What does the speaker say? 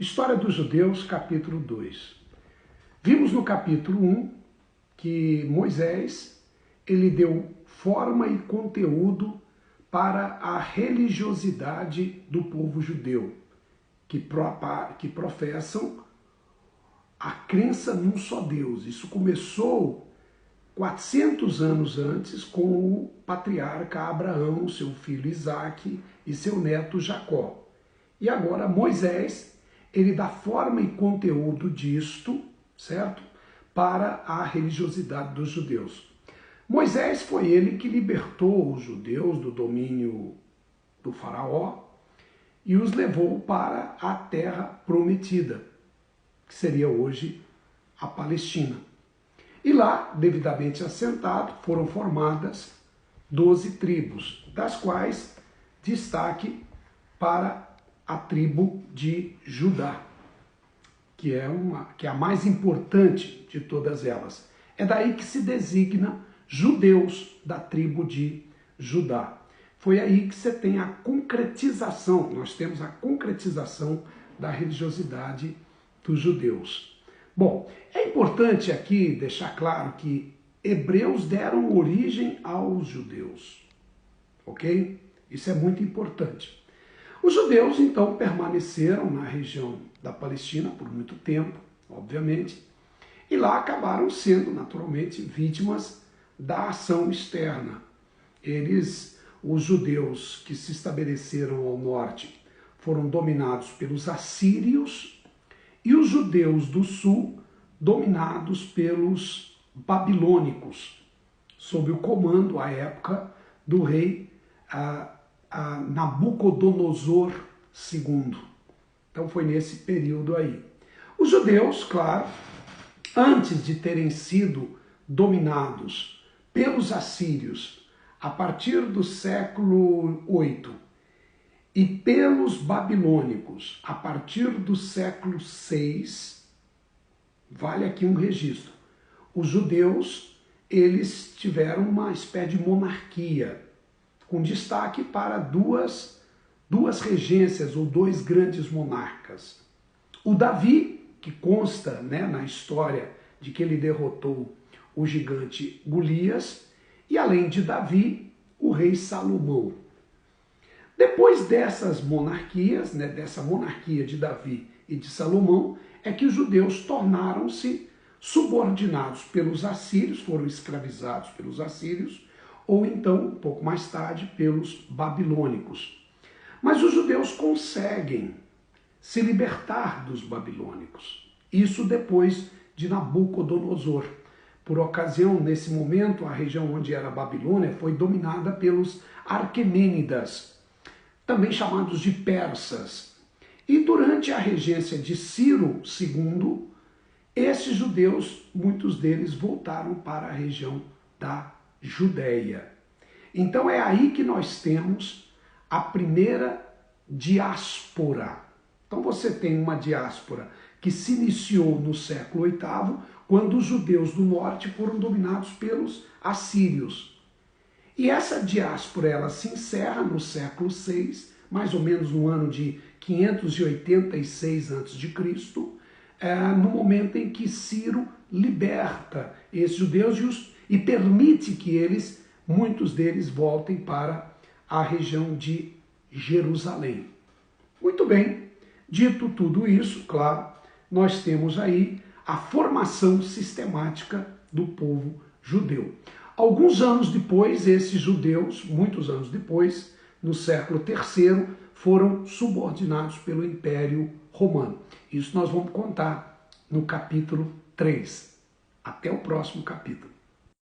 História dos Judeus, capítulo 2. Vimos no capítulo 1 que Moisés ele deu forma e conteúdo para a religiosidade do povo judeu, que professam a crença num só Deus. Isso começou 400 anos antes com o patriarca Abraão, seu filho Isaque e seu neto Jacó. E agora Moisés, ele dá forma e conteúdo disto, certo? Para a religiosidade dos judeus. Moisés foi ele que libertou os judeus do domínio do faraó e os levou para a terra prometida, que seria hoje a Palestina. E lá, devidamente assentado, foram formadas 12 tribos, das quais destaque para a tribo de Judá, que é a mais importante de todas elas. É daí que se designa judeus da tribo de Judá. Foi aí que você tem a concretização, nós temos a concretização da religiosidade dos judeus. Bom, é importante aqui deixar claro que hebreus deram origem aos judeus, ok? Isso é muito importante. Os judeus, então, permaneceram na região da Palestina por muito tempo, obviamente, e lá acabaram sendo, naturalmente, vítimas da ação externa. Os judeus que se estabeleceram ao norte, foram dominados pelos assírios e os judeus do sul dominados pelos babilônicos, sob o comando, à época, do rei Nabucodonosor II. Então foi nesse período aí. Os judeus, claro, antes de terem sido dominados pelos assírios a partir do século VIII e pelos babilônicos a partir do século VI, vale aqui um registro. Os judeus, eles tiveram uma espécie de monarquia, com destaque para duas regências ou dois grandes monarcas. O Davi, que consta, né, na história de que ele derrotou o gigante Golias, e além de Davi, o rei Salomão. Depois dessas monarquias, né, dessa monarquia de Davi e de Salomão, é que os judeus tornaram-se subordinados pelos assírios, foram escravizados pelos assírios, ou então, um pouco mais tarde, pelos babilônicos. Mas os judeus conseguem se libertar dos babilônicos. Isso depois de Nabucodonosor. Por ocasião, nesse momento, a região onde era a Babilônia foi dominada pelos Aquemênidas, também chamados de persas. E durante a regência de Ciro II, esses judeus, muitos deles voltaram para a região da Judéia. Então é aí que nós temos a primeira diáspora. Então você tem uma diáspora que se iniciou no século VIII, quando os judeus do norte foram dominados pelos assírios. E essa diáspora ela se encerra no século VI, mais ou menos no ano de 586 a.C., no momento em que Ciro liberta esses judeus e permite que muitos deles voltem para a região de Jerusalém. Muito bem, dito tudo isso, claro, nós temos aí a formação sistemática do povo judeu. Alguns anos depois, esses judeus, muitos anos depois, no século III, foram subordinados pelo Império Romano. Isso nós vamos contar no capítulo 3. Até o próximo capítulo.